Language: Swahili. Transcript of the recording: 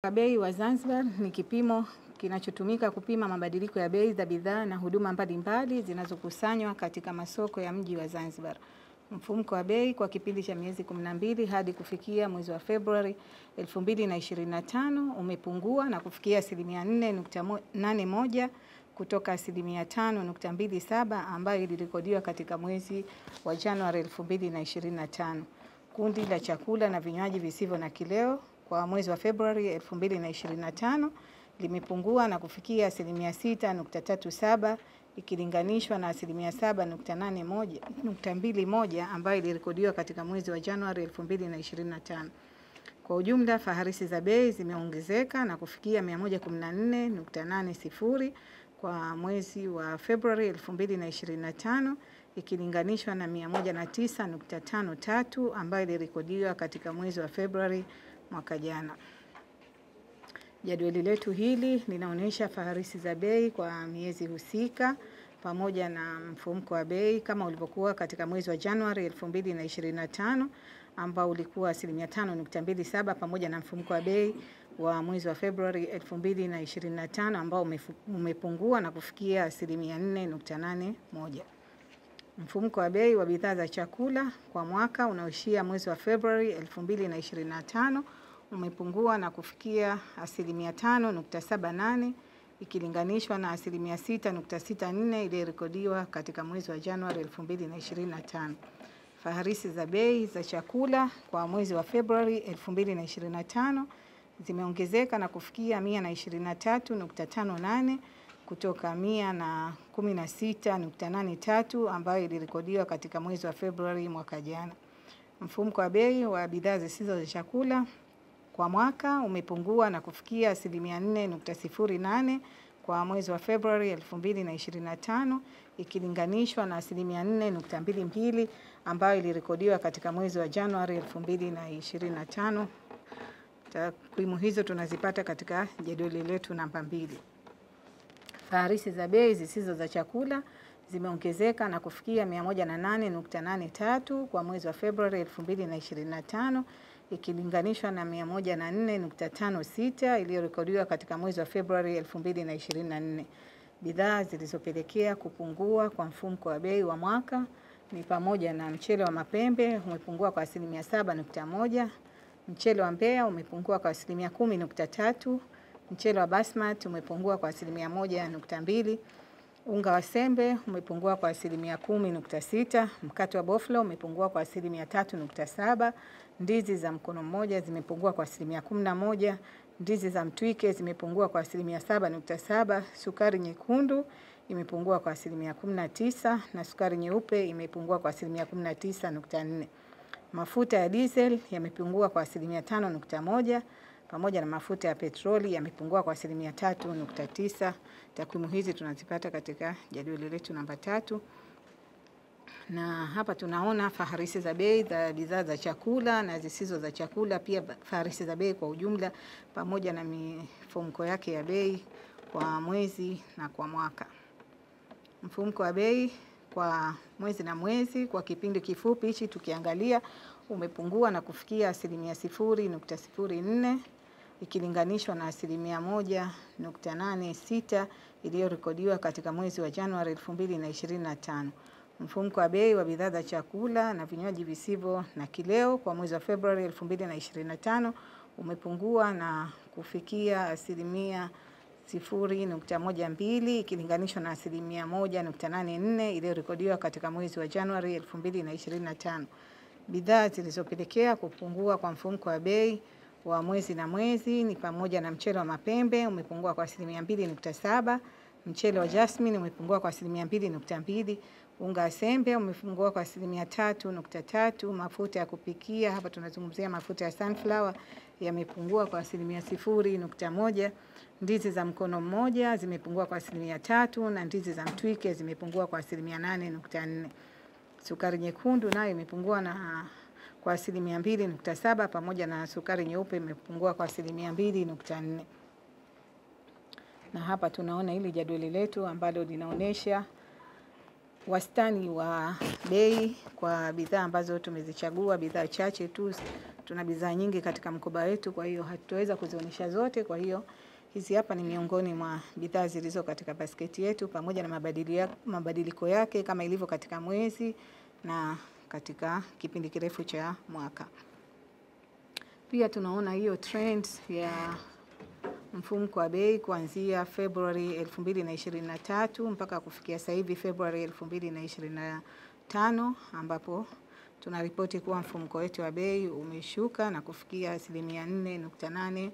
Bei wa Zanzibar ni kipimo kinachotumika kupima mabadiliko ya bei za bidhaa na huduma mbalimbali zinazokusanywa katika masoko ya mji wa Zanzibar. Mfumuko wa bei kwa kipindi cha miezi 12 hadi kufikia mwezi wa Februari 2025 umepungua na kufikia 4.81 kutoka 5.27 ambayo ilirekodiwa katika mwezi wa Januari 2025. Kundi la chakula na vinywaji visivyo na kileo kwa mwezi wa Februari 2025 limepungua na kufikia 6.37 ikilinganishwa na 7.21 ambayo ilirekodiwa katika mwezi wa Januari 2025. Kwa ujumla, faharisi za bei zimeongezeka na kufikia 114.80 kwa mwezi wa Februari 2025 ikilinganishwa na 109.53 ambayo ilirekodiwa katika mwezi wa Februari mwaka jana. Jadwali letu hili linaonyesha faharisi za bei kwa miezi husika pamoja na mfumuko wa bei kama ulivyokuwa katika mwezi wa Januari 2025 ambao ulikuwa 5.27 pamoja na mfumuko wa bei wa mwezi wa Februari 2025 ambao umepungua na kufikia 4.81. Mfumuko wa bei wa bidhaa za chakula kwa mwaka unaoishia mwezi wa Februari 2025 umepungua na kufikia 5.78 ikilinganishwa na 6.64 iliyorekodiwa katika mwezi wa Januari 2025. Faharisi za bei za chakula kwa mwezi wa Februari 2025 zimeongezeka na kufikia 123.58 kutoka 116.83 ambayo ilirekodiwa katika mwezi wa Februari mwaka jana. Mfumuko wa bei wa bidhaa zisizo za chakula kwa mwaka umepungua na kufikia 4.08 kwa mwezi wa Februari 2025 ikilinganishwa na 4.22 ambayo ilirekodiwa katika mwezi wa Januari 2025. Takwimu hizo tunazipata katika jedwali letu namba 2. Faharisi za bei zisizo za chakula zimeongezeka na kufikia 108.83 kwa mwezi wa Februari 2025 ikilinganishwa na 104.56 iliyorekodiwa katika mwezi wa Februari 2024. Bidhaa zilizopelekea kupungua kwa mfumuko wa bei wa mwaka ni pamoja na mchele wa mapembe umepungua kwa 7.1, mchele wa Mbeya umepungua kwa 10.3, mchele wa basmati umepungua kwa 1.2, unga wa sembe umepungua kwa 10.6, mkate wa boflo umepungua kwa 3.7, ndizi za mkono mmoja zimepungua kwa 11, ndizi za mtwike zimepungua kwa 7.7, sukari nyekundu imepungua kwa 19 na sukari nyeupe imepungua kwa 19.4. Mafuta ya diesel yamepungua kwa 5.1 pamoja na mafuta ya petroli yamepungua kwa 3.9. Takwimu hizi tunazipata katika jadwali letu namba 3. Na hapa tunaona faharisi za bei za bidhaa za chakula na zisizo za chakula, pia faharisi za bei kwa ujumla pamoja na mifumuko yake ya bei kwa mwezi na kwa mwaka. Mfumuko wa bei kwa mwezi na mwezi kwa kipindi kifupi hichi tukiangalia umepungua na kufikia 0.04 ikilinganishwa na 1.86 iliyorekodiwa katika mwezi wa Januari 2025. Mfumuko wa bei wa bidhaa za chakula na vinywaji visivyo na kileo kwa mwezi wa Februari 2025 umepungua na kufikia 0.12 ikilinganishwa na 1.84 iliyorekodiwa katika mwezi wa Januari 2025. Bidhaa zilizopelekea kupungua kwa mfumuko wa bei wa mwezi na mwezi ni pamoja na mchele wa mapembe umepungua kwa 2.7, mchele wa jasmine umepungua kwa 2.2, unga wa sembe umepungua kwa 3.3, mafuta ya kupikia hapa tunazungumzia mafuta ya sunflower yamepungua kwa 0.1, ndizi za mkono mmoja zimepungua kwa 3 na ndizi za mtwike zimepungua kwa 8.4. Sukari nyekundu nayo imepungua na kwa 2.7 pamoja na sukari nyeupe imepungua kwa 2.4. Na hapa tunaona hili jadwali letu ambalo linaonyesha wastani wa bei kwa bidhaa ambazo tumezichagua, bidhaa chache tu tuna bidhaa nyingi katika mkoba wetu, kwa hiyo hatutaweza kuzionyesha zote. Kwa hiyo hizi hapa ni miongoni mwa bidhaa zilizo katika basketi yetu pamoja na mabadiliko yake kama ilivyo katika mwezi na katika kipindi kirefu cha mwaka. Pia tunaona hiyo trends ya mfumuko wa bei kuanzia Februari 2023 mpaka kufikia sasa hivi Februari 2025, ambapo tunaripoti kuwa mfumuko wetu wa bei umeshuka na kufikia 4.81%.